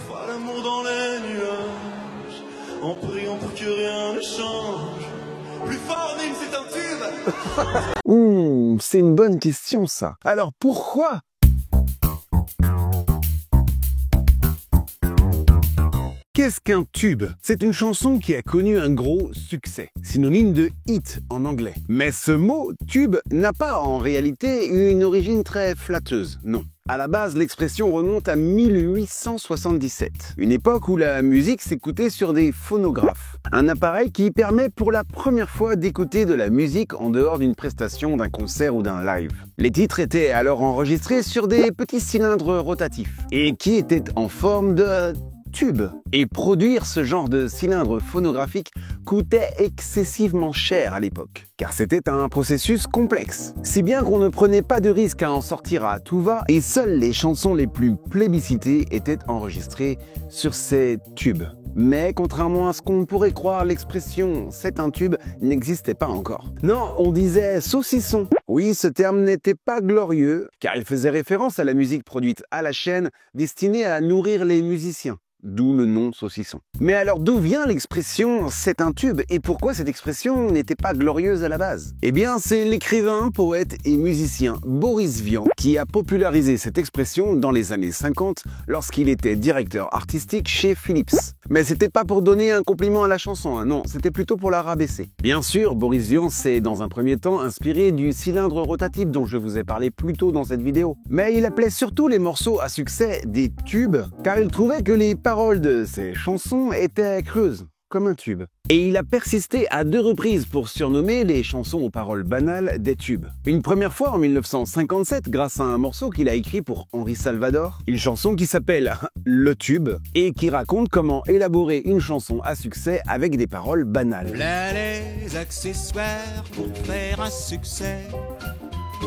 Vois l'amour dans les nuages, en priant pour que rien ne change. Plus fort, Nîmes, c'est un tube. C'est une bonne question ça. Alors pourquoi ? Qu'est-ce qu'un tube? C'est une chanson qui a connu un gros succès, synonyme de hit en anglais. Mais ce mot tube n'a pas en réalité une origine très flatteuse, non. À la base, l'expression remonte à 1877, une époque où la musique s'écoutait sur des phonographes, un appareil qui permet pour la première fois d'écouter de la musique en dehors d'une prestation, d'un concert ou d'un live. Les titres étaient alors enregistrés sur des petits cylindres rotatifs et qui étaient en forme de tube. Et produire ce genre de cylindre phonographique coûtait excessivement cher à l'époque, car c'était un processus complexe. Si bien qu'on ne prenait pas de risque à en sortir à tout va, et seules les chansons les plus plébiscitées étaient enregistrées sur ces tubes. Mais contrairement à ce qu'on pourrait croire, l'expression « c'est un tube » n'existait pas encore. Non, on disait « saucisson ». Oui, ce terme n'était pas glorieux, car il faisait référence à la musique produite à la chaîne, destinée à nourrir les musiciens. D'où le nom saucisson. Mais alors d'où vient l'expression « c'est un tube » et pourquoi cette expression n'était pas glorieuse à la base? Eh bien c'est l'écrivain, poète et musicien Boris Vian qui a popularisé cette expression dans les années 50 lorsqu'il était directeur artistique chez Philips. Mais c'était pas pour donner un compliment à la chanson, hein, non, c'était plutôt pour la rabaisser. Bien sûr, Boris Vian s'est dans un premier temps inspiré du cylindre rotatif dont je vous ai parlé plus tôt dans cette vidéo. Mais il appelait surtout les morceaux à succès des tubes car il trouvait que les paroles de ces chansons étaient creuses, comme un tube. Et il a persisté à 2 reprises pour surnommer les chansons aux paroles banales des tubes. Une première fois en 1957 grâce à un morceau qu'il a écrit pour Henri Salvador, une chanson qui s'appelle « Le tube » et qui raconte comment élaborer une chanson à succès avec des paroles banales. Là les accessoires pour faire un succès.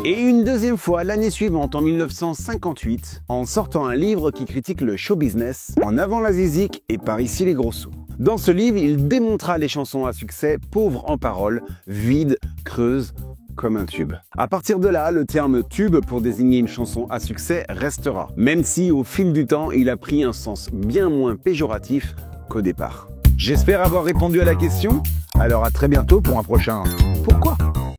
Et une deuxième fois l'année suivante, en 1958, en sortant un livre qui critique le show business, En avant la zizik et Par ici les gros sous. Dans ce livre, il démontra les chansons à succès pauvres en paroles, vides, creuses, comme un tube. À partir de là, le terme tube pour désigner une chanson à succès restera, même si au fil du temps, il a pris un sens bien moins péjoratif qu'au départ. J'espère avoir répondu à la question, alors à très bientôt pour un prochain Pourquoi ?